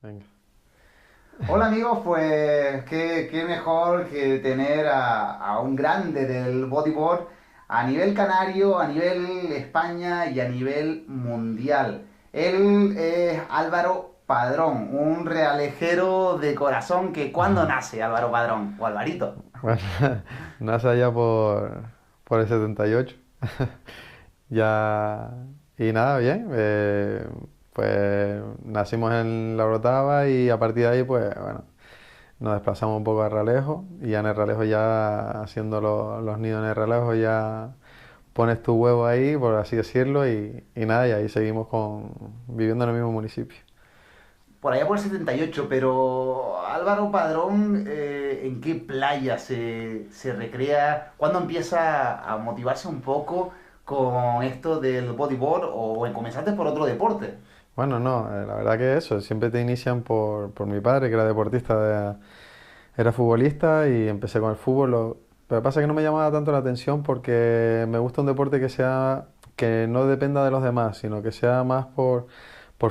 Venga. Hola amigos, pues qué mejor que tener a un grande del bodyboard a nivel canario, a nivel España y a nivel mundial. Él es Álvaro Padrón, un realejero de corazón que ¿cuándo nace Álvaro Padrón? O Alvarito. Bueno, nace allá por el 78. Ya. Y nada, bien. Pues nacimos en La Orotava y a partir de ahí, pues bueno, nos desplazamos un poco a Ralejo. Y ya en el Ralejo, ya haciendo los nidos en el Ralejo, ya pones tu huevo ahí, por así decirlo. Y nada, y ahí seguimos viviendo en el mismo municipio. Por allá por el 78, pero Álvaro Padrón, ¿en qué playa se recrea? ¿Cuándo empieza a motivarse un poco con esto del bodyboard o comenzaste por otro deporte? Bueno, no, la verdad que eso, siempre te inician por mi padre, que era deportista, era futbolista y empecé con el fútbol. Pero pasa que no me llamaba tanto la atención porque me gusta un deporte que no dependa de los demás, sino que sea más por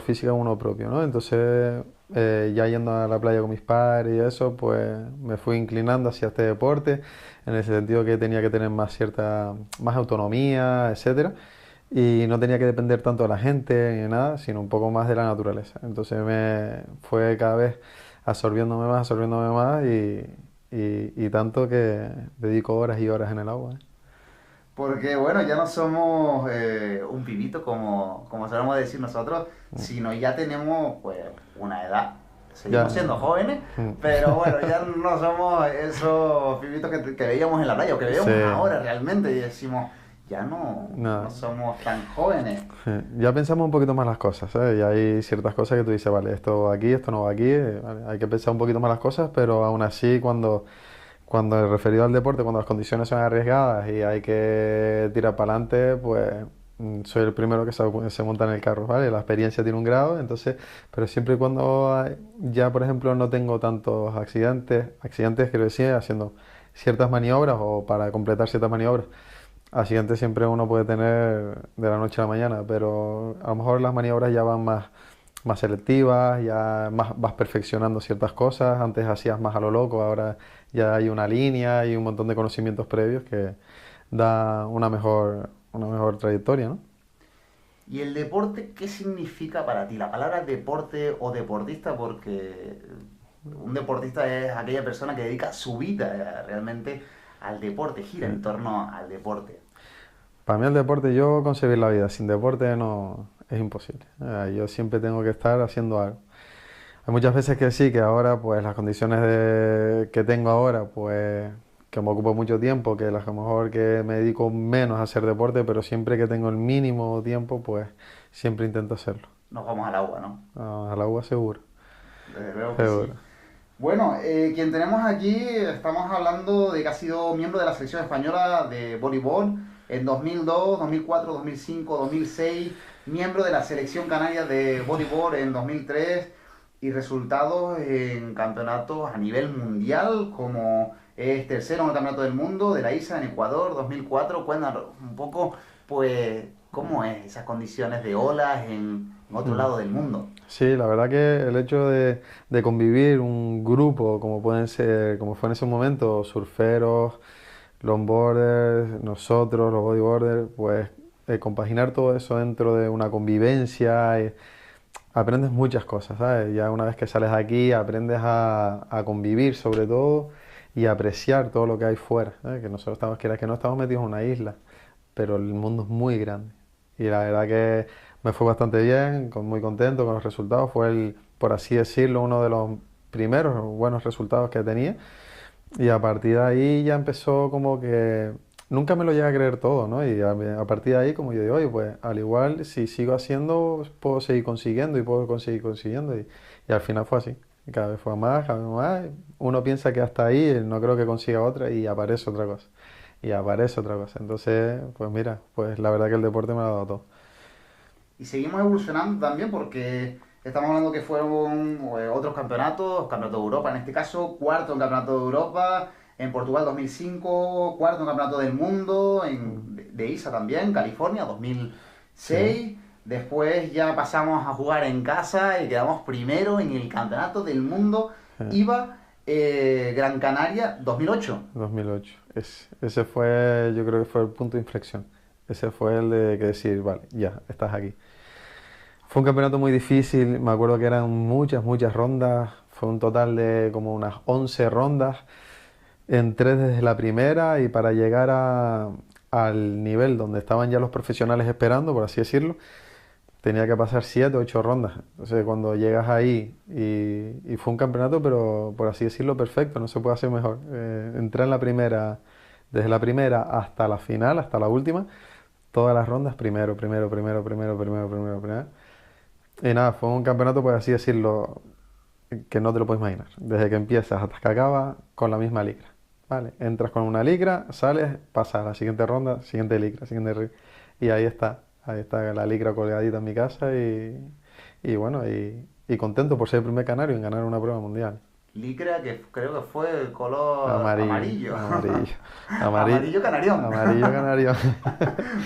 física uno propio, ¿no? Entonces, ya yendo a la playa con mis padres y eso, pues me fui inclinando hacia este deporte, en el sentido que tenía que tener más autonomía, etcétera, y no tenía que depender tanto de la gente ni de nada, sino un poco más de la naturaleza. Entonces me fue cada vez absorbiéndome más y tanto que dedico horas y horas en el agua. ¿Eh? Porque bueno, ya no somos un pibito como solemos decir nosotros, sino ya tenemos pues una edad. Seguimos Ya. siendo jóvenes, Mm. pero bueno, ya no somos esos pibitos que veíamos en la playa o que Sí. veíamos ahora realmente y decimos, ya no No. somos tan jóvenes. Ya pensamos un poquito más las cosas, ¿sabes? Y hay ciertas cosas que tú dices, vale, esto va aquí, esto no va aquí, vale, hay que pensar un poquito más las cosas, pero aún así cuando referido al deporte, cuando las condiciones son arriesgadas y hay que tirar para adelante, pues soy el primero que se monta en el carro, ¿vale? La experiencia tiene un grado, entonces, pero siempre y cuando ya, por ejemplo, no tengo tantos accidentes quiero decir, haciendo ciertas maniobras o para completar ciertas maniobras. Accidentes siempre uno puede tener de la noche a la mañana, pero a lo mejor las maniobras ya van más selectivas, vas perfeccionando ciertas cosas. Antes hacías más a lo loco, ahora ya hay una línea y un montón de conocimientos previos que da una mejor trayectoria, ¿no? ¿Y el deporte qué significa para ti? La palabra deporte o deportista, porque un deportista es aquella persona que dedica su vida realmente al deporte, gira en Sí. torno al deporte. Para mí el deporte, yo concebir la vida sin deporte no es imposible. Yo siempre tengo que estar haciendo algo. Hay muchas veces que sí, que ahora pues las condiciones que tengo ahora, pues que me ocupo mucho tiempo, que a lo mejor que me dedico menos a hacer deporte, pero siempre que tengo el mínimo tiempo, pues siempre intento hacerlo. Nos vamos al agua, ¿no? Al agua seguro, Desde luego que seguro. sí. Bueno, quien tenemos aquí, estamos hablando de que ha sido miembro de la selección española de voleibol en 2002, 2004, 2005, 2006, miembro de la selección canaria de voleibol en 2003 y resultados en campeonatos a nivel mundial como es tercero en el campeonato del mundo de la ISA en Ecuador 2004. Cuéntanos un poco, pues, cómo es esas condiciones de olas en otro Mm. lado del mundo. Sí, la verdad que el hecho de convivir un grupo como pueden ser, como fue en ese momento, surferos, longboarders, nosotros, los bodyboarders, pues compaginar todo eso dentro de una convivencia, aprendes muchas cosas, ¿sabes? Ya una vez que sales de aquí aprendes a convivir sobre todo y a apreciar todo lo que hay fuera, ¿sabes? Que nosotros estamos, que no estamos metidos en una isla, pero el mundo es muy grande. Y la verdad que me fue bastante bien, muy contento con los resultados. Fue por así decirlo, uno de los primeros buenos resultados que tenía. Y a partir de ahí ya empezó como que nunca me lo llegué a creer todo, ¿no? Y a partir de ahí como yo digo, oye, pues al igual si sigo haciendo, puedo seguir consiguiendo y puedo conseguir consiguiendo. Y al final fue así. Y cada vez fue más, cada vez más. Uno piensa que hasta ahí no creo que consiga otra y aparece otra cosa. Y aparece otra cosa. Entonces, pues mira, pues la verdad que el deporte me lo ha dado todo. Y seguimos evolucionando también porque estamos hablando que fueron otros campeonatos, campeonato de Europa en este caso, cuarto en campeonato de Europa, en Portugal 2005, cuarto en campeonato del mundo, Mm. de ISA también, California Sí. 2006. Después ya pasamos a jugar en casa y quedamos primero en el Campeonato del Mundo Eh, IVA Gran Canaria 2008. 2008. Ese fue, yo creo que fue el punto de inflexión. Ese fue el de que decir, vale, ya, estás aquí. Fue un campeonato muy difícil, me acuerdo que eran muchas rondas, fue un total de como unas 11 rondas. Entré desde la primera y para llegar al nivel donde estaban ya los profesionales esperando, por así decirlo, tenía que pasar 7 o 8 rondas. Entonces cuando llegas ahí y fue un campeonato, pero por así decirlo, perfecto, no se puede hacer mejor. Entré en la primera, desde la primera hasta la final, hasta la última, todas las rondas primero. Y nada, fue un campeonato, por así decirlo, que no te lo puedes imaginar. Desde que empiezas hasta que acaba con la misma licra. ¿Vale? Entras con una licra, sales, pasas a la siguiente ronda, siguiente licra, y ahí está la licra colgadita en mi casa y bueno, y contento por ser el primer canario en ganar una prueba mundial. Licra que creo que fue el color Amarillo, amarillo. amarillo, amarillo, Amarillo canarión. amarillo canario.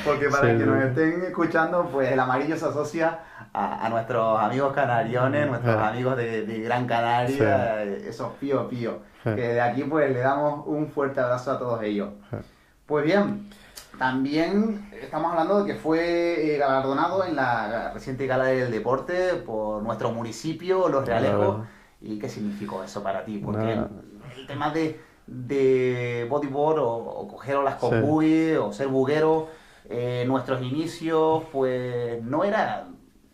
Porque Sí, para que nos sí. estén escuchando, pues el amarillo se asocia a nuestros amigos canariones, nuestros amigos de Gran Sí, Canaria, esos pío pío. Que de aquí pues le damos un fuerte abrazo a todos ellos. sí. Pues bien, también estamos hablando de que fue galardonado en la reciente Gala del Deporte por nuestro municipio, Los La Realejos. verdad. ¿Y qué significó eso para ti? Porque Nada, el tema de bodyboard o coger olas sí, con buggy o ser buguero, nuestros inicios, pues no era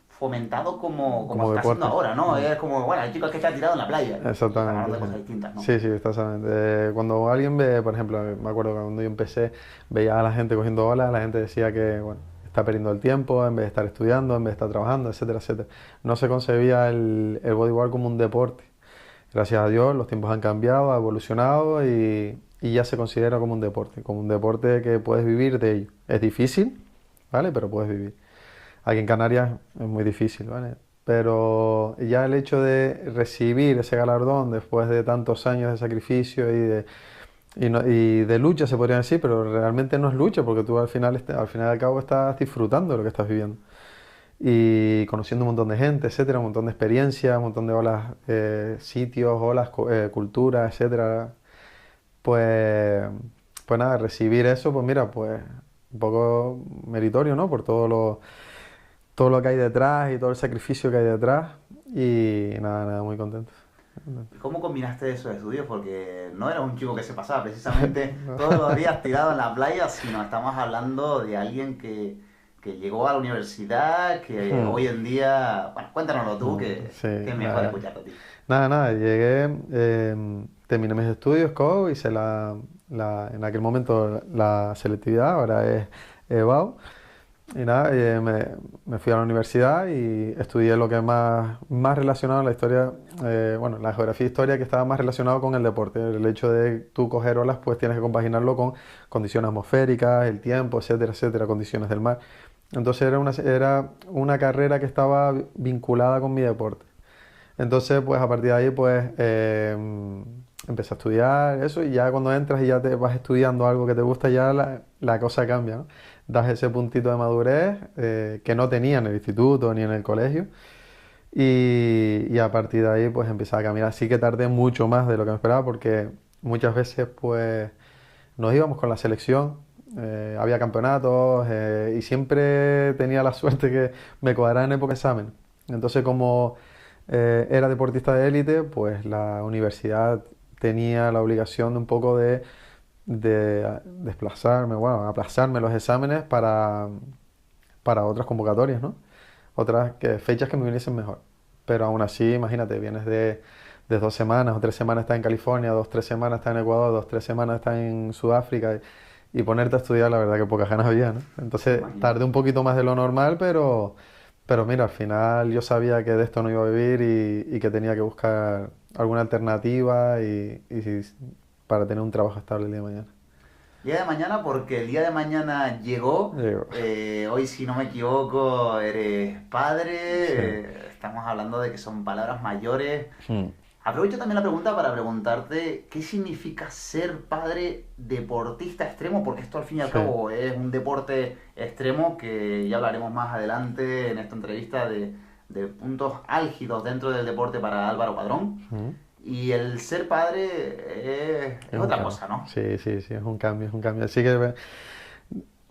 fomentado como como está haciendo deporte. ahora, ¿no? Es como, bueno, el chico es que está tirado en la playa. Y estamos hablando Exactamente, de cosas sí. distintas, ¿no? Sí, sí, exactamente. Cuando alguien ve, por ejemplo, me acuerdo que cuando yo empecé, veía a la gente cogiendo olas, la gente decía que, bueno, está perdiendo el tiempo en vez de estar estudiando, en vez de estar trabajando, etcétera, etcétera. No se concebía el bodyboard como un deporte. Gracias a Dios, los tiempos han cambiado, ha evolucionado y ya se considera como un deporte que puedes vivir de ello. Es difícil, ¿vale? Pero puedes vivir. Aquí en Canarias es muy difícil, ¿vale? Pero ya el hecho de recibir ese galardón después de tantos años de sacrificio y de lucha, se podría decir, pero realmente no es lucha, porque tú al final y al cabo estás disfrutando de lo que estás viviendo. Y conociendo un montón de gente, etcétera, un montón de experiencias, un montón de olas, sitios, olas, culturas, etcétera. Pues, pues nada, recibir eso, pues mira, pues un poco meritorio, ¿no? Por todo lo que hay detrás y todo el sacrificio que hay detrás. Y nada, muy contento. ¿Y cómo combinaste esos estudios? Porque no eras un chico que se pasaba precisamente No. todos los días tirado en la playa, sino estamos hablando de alguien que llegó a la universidad, que Hmm, hoy en día... Bueno, cuéntanoslo tú, sí, que es mejor nada, escucharte a ti. llegué, terminé mis estudios, CO, hice en aquel momento la selectividad, ahora es EBAU. Y nada, me fui a la universidad y estudié lo que más relacionado a la historia, bueno, la geografía e historia que estaba más relacionado con el deporte. El hecho de tú coger olas, pues tienes que compaginarlo con condiciones atmosféricas, el tiempo, etcétera, etcétera, condiciones del mar. Entonces era una carrera que estaba vinculada con mi deporte. Entonces, pues a partir de ahí, pues empecé a estudiar eso y ya cuando entras y ya te vas estudiando algo que te gusta, ya la cosa cambia, ¿no? Das ese puntito de madurez que no tenía en el instituto ni en el colegio y a partir de ahí, pues empecé a caminar. Sí que tardé mucho más de lo que me esperaba porque muchas veces, pues nos íbamos con la selección, había campeonatos y siempre tenía la suerte que me cuadraba en época de examen. Entonces, como era deportista de élite, pues la universidad tenía la obligación de un poco de desplazarme, bueno, aplazarme los exámenes para otras convocatorias, ¿no? Fechas que me viniesen mejor. Pero aún así, imagínate, vienes de 2 semanas o 3 semanas estás en California, 2, 3 semanas estás en Ecuador, 2, 3 semanas estás en Sudáfrica y ponerte a estudiar, la verdad que pocas ganas había, ¿no? Entonces Imagino. tardé un poquito más de lo normal, pero mira, al final yo sabía que de esto no iba a vivir y que tenía que buscar alguna alternativa para tener un trabajo estable el día de mañana. Día de mañana porque el día de mañana llegó. Digo, Hoy, si no me equivoco, eres padre. sí. Estamos hablando de que son palabras mayores. Hmm. Aprovecho también la pregunta para preguntarte qué significa ser padre deportista extremo, porque esto al fin y al Sí. cabo es un deporte extremo que ya hablaremos más adelante en esta entrevista de puntos álgidos dentro del deporte para Álvaro Padrón. Ujú. Y el ser padre es Es un otra cambio. cosa, ¿no? Sí, sí, sí, es un cambio, es un cambio. Así que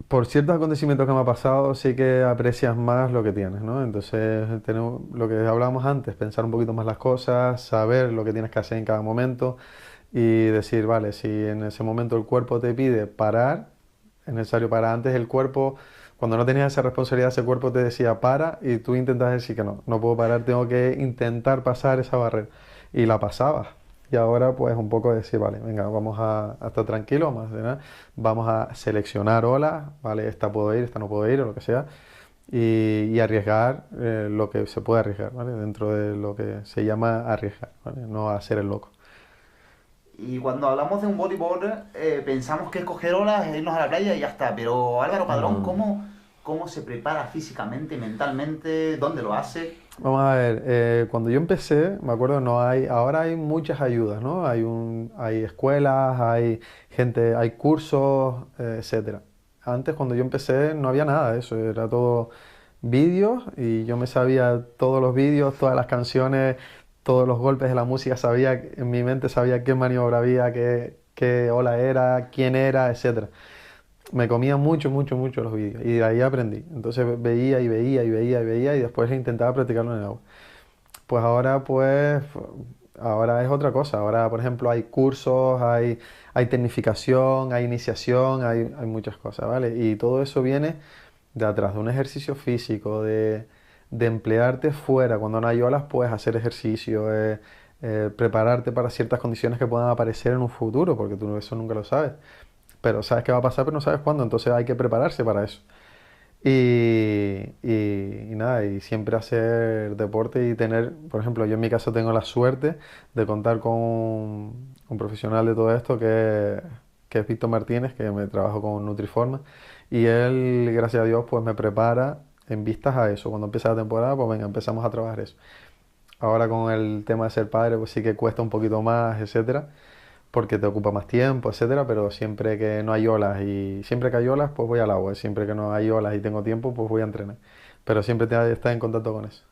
por ciertos acontecimientos que me ha pasado, sí que aprecias más lo que tienes, ¿no? Entonces, tenemos lo que hablábamos antes, pensar un poquito más las cosas, saber lo que tienes que hacer en cada momento y decir, vale, si en ese momento el cuerpo te pide parar, es necesario parar. Antes el cuerpo, cuando no tenías esa responsabilidad, ese cuerpo te decía para y tú intentas decir que no, no puedo parar, tengo que intentar pasar esa barrera. Y la pasabas. Y ahora pues un poco decir, vale, venga, vamos a estar tranquilos, vamos a cenar, vamos a seleccionar olas, vale, esta puedo ir, esta no puedo ir o lo que sea, y arriesgar lo que se puede arriesgar, ¿vale? Dentro de lo que se llama arriesgar, ¿vale? No hacer el loco. Y cuando hablamos de un bodyboard, pensamos que es coger olas, e irnos a la playa y ya está. Pero Álvaro Padrón, No. ¿cómo se prepara físicamente, mentalmente? ¿Dónde lo hace? Vamos a ver, cuando yo empecé, me acuerdo, no hay, ahora hay muchas ayudas, ¿no? Hay escuelas, hay gente, hay cursos, etcétera. Antes, cuando yo empecé, no había nada de eso, era todo vídeos y yo me sabía todos los vídeos, todas las canciones, todos los golpes de la música, sabía, en mi mente sabía qué maniobra había, qué ola era, quién era, etcétera. Me comía mucho, mucho, mucho los vídeos y de ahí aprendí. Entonces veía y veía y veía y veía y después intentaba practicarlo en el agua. Pues ahora es otra cosa. Ahora, por ejemplo, hay cursos, hay tecnificación, hay iniciación, hay muchas cosas, ¿vale? Y todo eso viene de atrás, de un ejercicio físico, de emplearte fuera. Cuando no hay olas, puedes hacer ejercicio, prepararte para ciertas condiciones que puedan aparecer en un futuro, porque tú eso nunca lo sabes. Pero sabes qué va a pasar, pero no sabes cuándo, entonces hay que prepararse para eso. Y nada, y siempre hacer deporte y tener, por ejemplo, yo en mi caso tengo la suerte de contar con un profesional de todo esto que es Víctor Martínez, que me trabajo con Nutriforma, y él, gracias a Dios, pues me prepara en vistas a eso. Cuando empieza la temporada, pues venga, empezamos a trabajar eso. Ahora con el tema de ser padre, pues sí que cuesta un poquito más, etcétera, porque te ocupa más tiempo, etcétera, pero siempre que no hay olas y siempre que hay olas, pues voy al agua, y siempre que no hay olas y tengo tiempo, pues voy a entrenar. Pero siempre te estás en contacto con eso.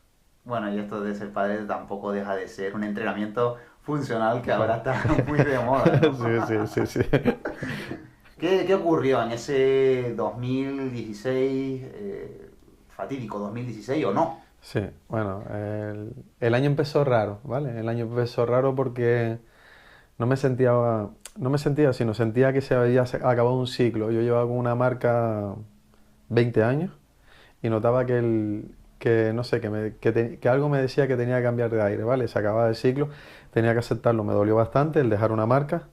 Bueno, y esto de ser padre tampoco deja de ser un entrenamiento funcional que ahora Claro. está muy de moda, ¿no? Sí, sí, sí, sí. ¿Qué ocurrió en ese 2016, fatídico 2016 o no? Sí, bueno, el año empezó raro, ¿vale? El año empezó raro porque no me sentía, no me sentía, sino sentía que se había acabado un ciclo. Yo llevaba con una marca 20 años y notaba que no sé, que algo me decía que tenía que cambiar de aire, ¿vale? Se acababa el ciclo, tenía que aceptarlo, me dolió bastante el dejar una marca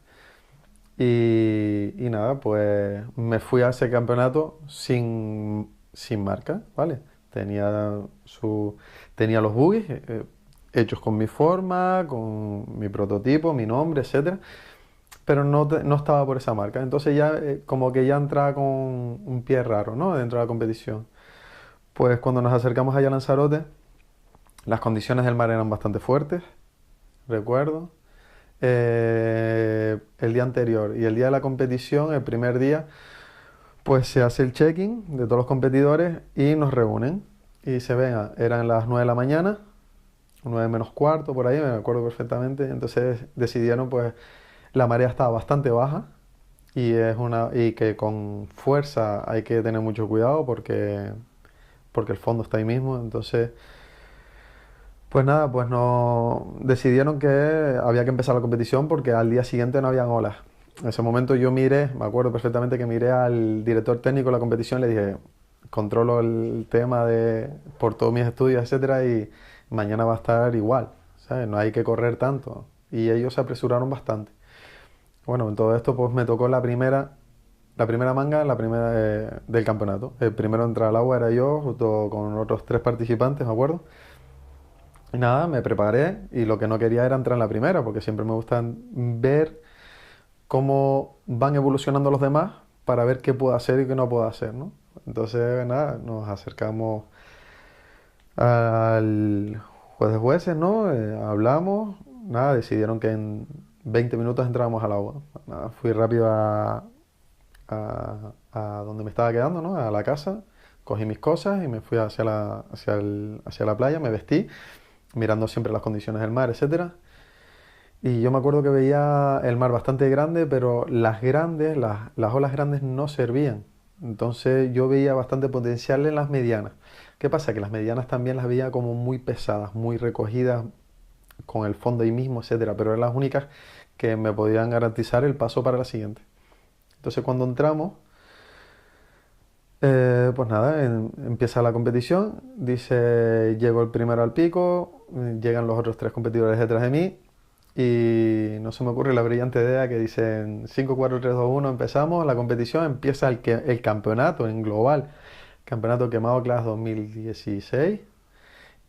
y nada, pues me fui a ese campeonato sin marca, ¿vale? Tenía, su, tenía los buggies hechos con mi forma, con mi prototipo, mi nombre, etcétera, pero no estaba por esa marca. Entonces ya como que ya entraba con un pie raro, ¿no? Dentro de la competición. Pues cuando nos acercamos allá a Lanzarote, las condiciones del mar eran bastante fuertes, recuerdo. El día anterior y el día de la competición, el primer día, pues se hace el check-in de todos los competidores y nos reúnen. Y se ven, eran las 9 de la mañana, 9 menos cuarto, por ahí, me acuerdo perfectamente. Entonces decidieron, pues, la marea estaba bastante baja y que con fuerza hay que tener mucho cuidado porque el fondo está ahí mismo. Entonces, pues nada, pues no decidieron que había que empezar la competición porque al día siguiente no habían olas. En ese momento yo miré, me acuerdo perfectamente que miré al director técnico de la competición y le dije, controlo el tema por todos mis estudios, etcétera, y mañana va a estar igual, ¿sabes? No hay que correr tanto. Y ellos se apresuraron bastante. Bueno, en todo esto pues me tocó la primera manga, del campeonato. El primero en entrar al agua era yo, junto con otros 3 participantes, me acuerdo. Y nada, me preparé y lo que no quería era entrar en la primera, porque siempre me gusta ver cómo van evolucionando los demás para ver qué puedo hacer y qué no puedo hacer, ¿no? Entonces, nada, nos acercamos al juez de jueces, ¿no? Hablamos, nada, decidieron que en 20 minutos entrábamos al agua. Nada, fui rápido a donde me estaba quedando, ¿no? A la casa, cogí mis cosas y me fui hacia la playa, me vestí, mirando siempre las condiciones del mar, etcétera. Y yo me acuerdo que veía el mar bastante grande, pero las olas grandes no servían. Entonces yo veía bastante potencial en las medianas. ¿Qué pasa? Que las medianas también las veía como muy pesadas, muy recogidas, con el fondo ahí mismo, etcétera. Pero eran las únicas que me podían garantizar el paso para la siguiente. Entonces cuando entramos, pues nada, empieza la competición. Dice, llego el primero al pico, llegan los otros tres competidores detrás de mí. Y no se me ocurre la brillante idea que dicen 5, 4, 3, 2, 1, empezamos la competición, empieza el campeonato en global, campeonato Quemado Class 2016,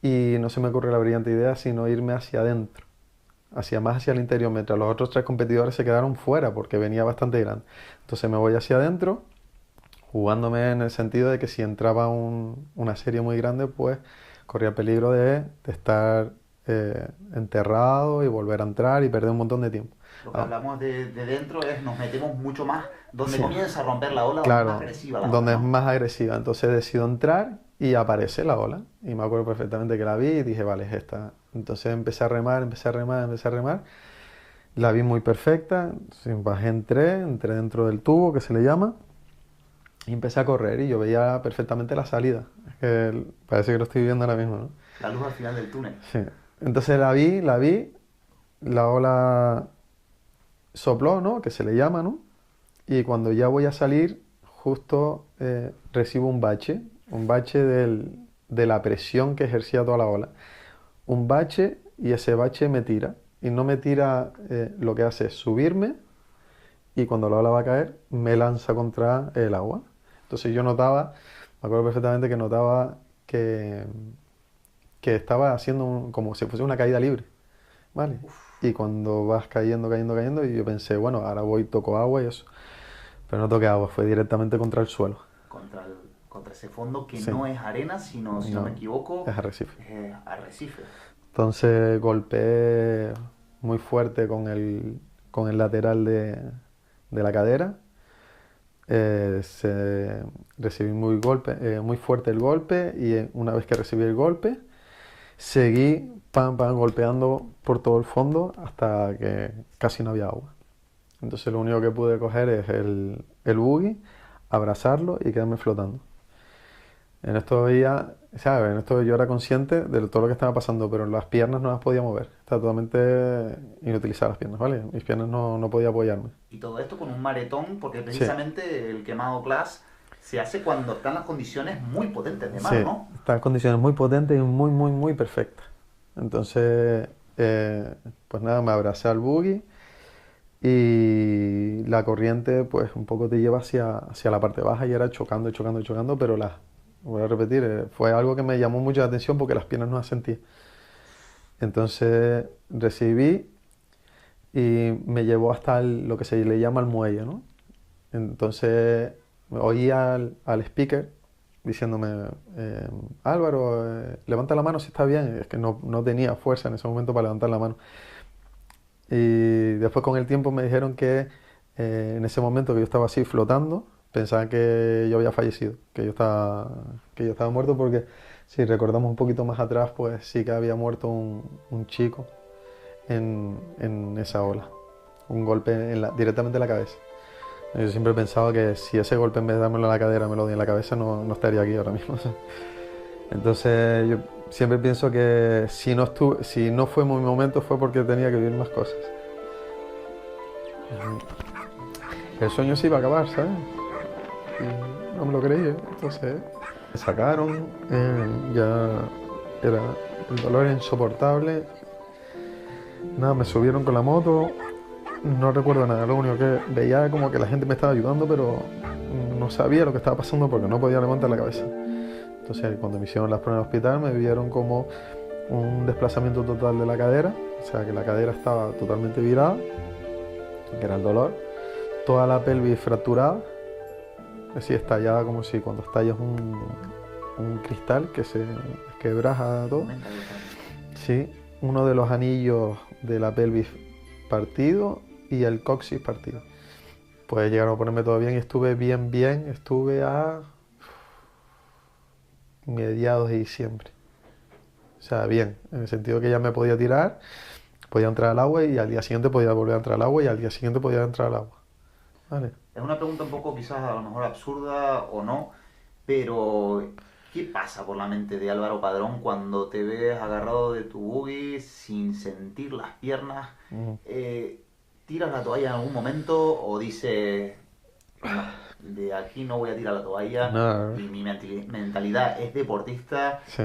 y no se me ocurre la brillante idea sino irme hacia adentro, hacia el interior, mientras los otros tres competidores se quedaron fuera porque venía bastante grande. Entonces me voy hacia adentro, jugándome en el sentido de que si entraba una serie muy grande, pues corría peligro de estar enterrado y volver a entrar y perder un montón de tiempo. Lo que hablamos de dentro es nos metemos mucho más donde Sí, comienza a romper la ola, donde es claro, más agresiva la donde ola, es ¿no? más agresiva. Entonces decido entrar y aparece la ola. Y me acuerdo perfectamente que la vi y dije, vale, es esta. Entonces empecé a remar, empecé a remar, empecé a remar. La vi muy perfecta. Bajé, entré dentro del tubo, que se le llama, y empecé a correr y yo veía perfectamente la salida. Es que parece que lo estoy viendo ahora mismo, ¿no? La luz al final del túnel. Sí. Entonces la ola sopló, ¿no? Que se le llama, ¿no? Y cuando ya voy a salir, justo recibo un bache de la presión que ejercía toda la ola. Un bache y ese bache me tira. Y no me tira, lo que hace es subirme y cuando la ola va a caer, me lanza contra el agua. Entonces yo notaba, me acuerdo perfectamente que notaba que estaba haciendo como si fuese una caída libre, ¿vale? Y cuando vas cayendo, cayendo, cayendo, y yo pensé, bueno, ahora voy, toco agua y eso. Pero no toqué agua, fue directamente contra el suelo. Contra ese fondo que Sí. no es arena, sino, si no me equivoco, Es arrecife. es arrecife. Entonces golpeé muy fuerte con el lateral de la cadera. Recibí muy fuerte el golpe y una vez que recibí el golpe, seguí pam, pam, golpeando por todo el fondo hasta que casi no había agua. Entonces lo único que pude coger es el buggy, abrazarlo y quedarme flotando. En esto veía, ¿sabes? En esto yo era consciente de todo lo que estaba pasando, pero las piernas no las podía mover. Estaba totalmente inutilizada las piernas, ¿vale? Mis piernas no podía apoyarme. Y todo esto con un maretón, porque Sí, precisamente el quemado class se hace cuando están las condiciones muy potentes de mar, sí. ¿no? Estaba en condiciones muy potentes y muy, muy, muy perfectas. Entonces, pues nada, me abracé al buggy y la corriente pues un poco te lleva hacia la parte baja y era chocando, chocando, chocando, pero voy a repetir, fue algo que me llamó mucho la atención porque las piernas no las sentía. Entonces recibí y me llevó hasta lo que se le llama el muelle, ¿no? Entonces oí al speaker diciéndome, Álvaro, levanta la mano si está bien. Es que no tenía fuerza en ese momento para levantar la mano. Y después con el tiempo me dijeron que en ese momento que yo estaba así flotando, pensaban que yo había fallecido, que yo estaba muerto porque si recordamos un poquito más atrás, pues sí que había muerto un chico en esa ola, un golpe directamente en la cabeza. Yo siempre he pensado que si ese golpe en vez de dármelo en la cadera me lo di en la cabeza, no estaría aquí ahora mismo. Entonces yo siempre pienso que si no fue mi momento fue porque tenía que vivir más cosas. El sueño se iba a acabar, ¿sabes? Y no me lo creí, ¿eh? Entonces me sacaron, el dolor era insoportable. Nada, me subieron con la moto, no recuerdo nada, lo único que veía como que la gente me estaba ayudando, pero no sabía lo que estaba pasando porque no podía levantar la cabeza. Entonces cuando me hicieron las pruebas en el hospital me vieron como un desplazamiento total de la cadera, o sea que la cadera estaba totalmente virada, que era el dolor, toda la pelvis fracturada, así estallada como si cuando estallas un cristal que se quebraja todo. Sí, uno de los anillos de la pelvis partido y el coxis partido. Pues llegaron a ponerme todo bien y estuve bien, estuve a mediados de diciembre. O sea, bien, en el sentido que ya me podía tirar, podía entrar al agua y al día siguiente podía volver a entrar al agua y al día siguiente podía entrar al agua. ¿Vale? Es una pregunta un poco quizás a lo mejor absurda o no, pero ¿qué pasa por la mente de Álvaro Padrón cuando te ves agarrado de tu buggy sin sentir las piernas? ¿Tiras la toalla en algún momento o dices, no, de aquí no voy a tirar la toalla Nada, y mi mentalidad es deportista sí.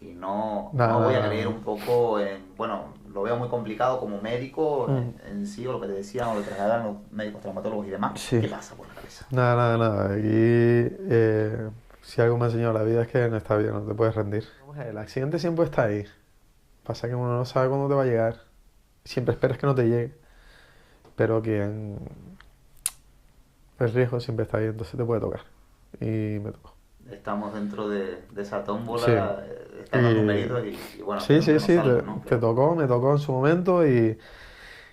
y no Nada, voy a creer un poco en, bueno, lo veo muy complicado como médico en sí, o lo que te decían, o lo que trasladan los médicos traumatólogos y demás? Sí. ¿Qué pasa por la cabeza? Nada. Aquí, si algo me ha enseñado la vida es que no está bien, no te puedes rendir. El accidente siempre está ahí. Pasa que uno no sabe cuándo te va a llegar. Siempre esperas que no te llegue. Pero quien el riesgo siempre está ahí, entonces te puede tocar. Y me tocó. Estamos dentro de esa tómbola, Sí. están los Y- numeritos y bueno, Sí, esperemos que no salgan, ¿no? te tocó, me tocó en su momento y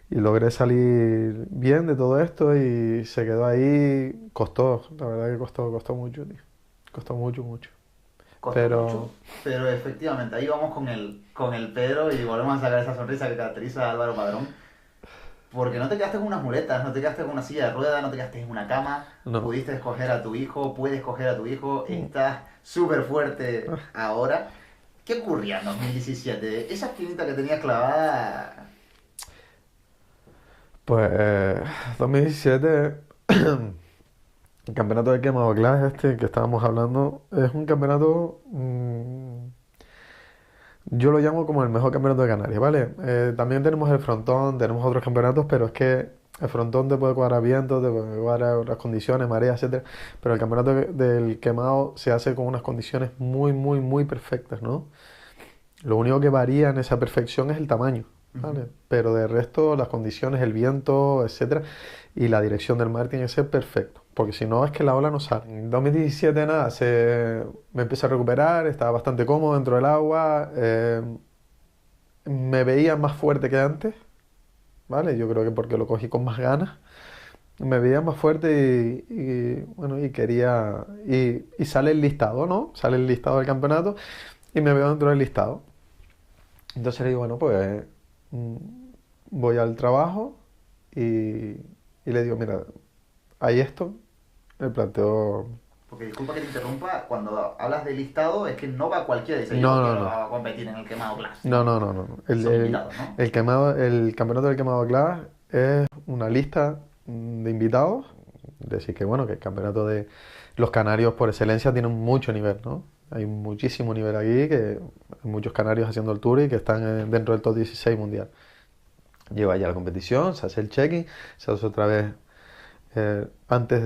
logré salir bien de todo esto y se quedó ahí. Costó, la verdad que costó mucho, tío. Costó mucho. Costó Pero mucho, pero efectivamente, ahí vamos con el Pedro y volvemos a sacar esa sonrisa que caracteriza a Álvaro Padrón. Porque no te quedaste con unas muletas, no te quedaste con una silla de ruedas, no te quedaste en una cama, no. pudiste escoger a tu hijo, puedes escoger a tu hijo, estás súper fuerte ahora. ¿Qué ocurría en 2017? Esa espinita que tenías clavada, Pues 2017, el campeonato de quemado glass este que estábamos hablando, es un campeonato, yo lo llamo como el mejor campeonato de Canarias, ¿vale? También tenemos el frontón, tenemos otros campeonatos, pero es que el frontón te puede cuadrar viento, te puede cuadrar otras condiciones, mareas, etcétera, pero el campeonato del quemado se hace con unas condiciones muy perfectas, ¿no? Lo único que varía en esa perfección es el tamaño, ¿vale? Pero de resto, las condiciones, el viento, etcétera, y la dirección del mar tiene que ser perfecto, porque si no es que la ola no sale. En 2017 nada, me empecé a recuperar, estaba bastante cómodo dentro del agua, me veía más fuerte que antes, ¿vale? Yo creo que porque lo cogí con más ganas. Me veía más fuerte bueno, y quería... Y sale el listado, ¿no? Sale el listado del campeonato y me veo dentro del listado. Entonces le digo, bueno, pues mm, voy al trabajo y le digo, mira, hay esto, le planteo... porque disculpa que te interrumpa, cuando hablas de listado es que no va cualquiera, dice yo No, no, quiero no. a competir en el quemado class. No. Son invitados, ¿no? El campeonato del quemado glass es una lista de invitados. Decir que bueno, que el campeonato de los canarios por excelencia tienen mucho nivel, ¿no? Hay muchísimo nivel aquí, que hay muchos canarios haciendo el tour y que están dentro del top 16 mundial. Llego allá a la competición, se hace el check-in, se hace otra vez antes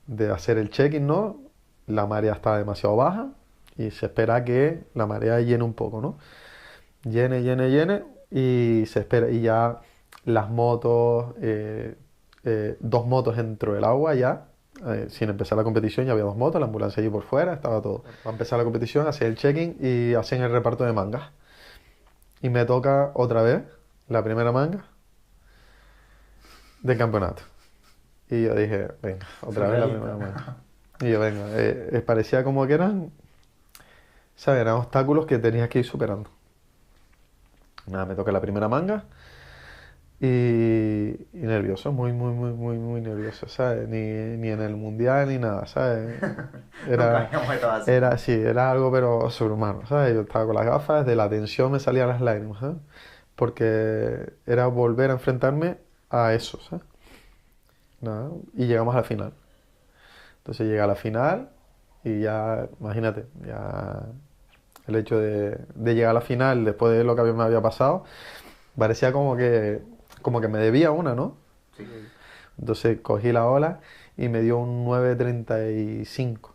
de hacer el check-in, ¿no? La marea está demasiado baja y se espera que la marea llene un poco, ¿no? Llene y se espera, y ya las motos, dos motos dentro del agua ya, sin empezar la competición ya había dos motos, la ambulancia allí por fuera, estaba todo. Va a empezar la competición, hacen el check-in y hacen el reparto de mangas. Y me toca otra vez la primera manga del campeonato. Y yo dije, venga, otra vez la primera manga. Y yo, venga, parecía como que ¿sabes? Eran obstáculos que tenías que ir superando. Nada, me toca la primera manga y nervioso, muy nervioso, ¿sabes? Ni en el mundial ni nada, ¿sabes? Nunca habíamos estado así. Sí, era algo pero sobrehumano, ¿sabes? Yo estaba con las gafas, de la tensión me salían las lágrimas, ¿sabes? Porque era volver a enfrentarme a eso, ¿sabes? Nada, y llegamos a la final. Entonces llega a la final y ya, imagínate, ya el hecho de llegar a la final después de lo que me había pasado, parecía como que me debía una, ¿no? Sí. Entonces cogí la ola y me dio un 9.35,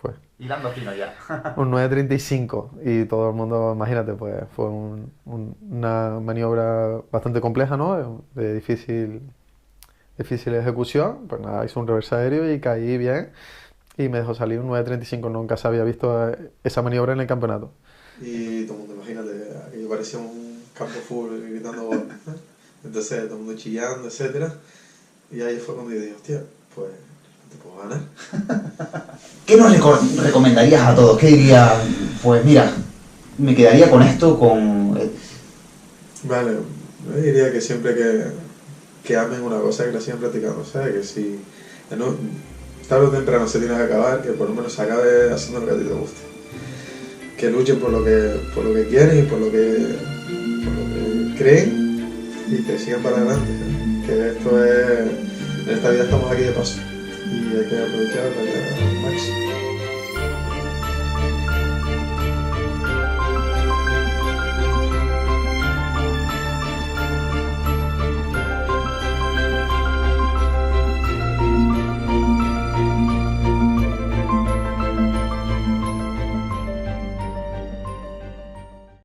fue. Hilando fino ya. Un 9.35 y todo el mundo, imagínate, pues fue una maniobra bastante compleja, ¿no? De difícil ejecución. Pues nada, hice un reverse aéreo y caí bien y me dejó salir un 9.35. Nunca se había visto esa maniobra en el campeonato. Y todo el mundo, imagínate, aquello parecía campo full, gritando gol. Entonces todo el mundo chillando, etcétera. Y ahí fue cuando yo dije, hostia, pues te puedo ganar. ¿Qué nos recomendarías a todos? ¿Qué dirías? Pues mira, me quedaría con esto, con... Vale, yo diría que siempre que amen una cosa, que la sigan practicando, ¿sabes? Que si tarde o temprano se tiene que acabar, que por lo menos se acabe haciendo lo que a ti te guste. Que luchen por lo que quieren y por lo que creen y que sigan para adelante, ¿sabes? Que esto es... En esta vida estamos aquí de paso y hay que aprovecharlo al máximo.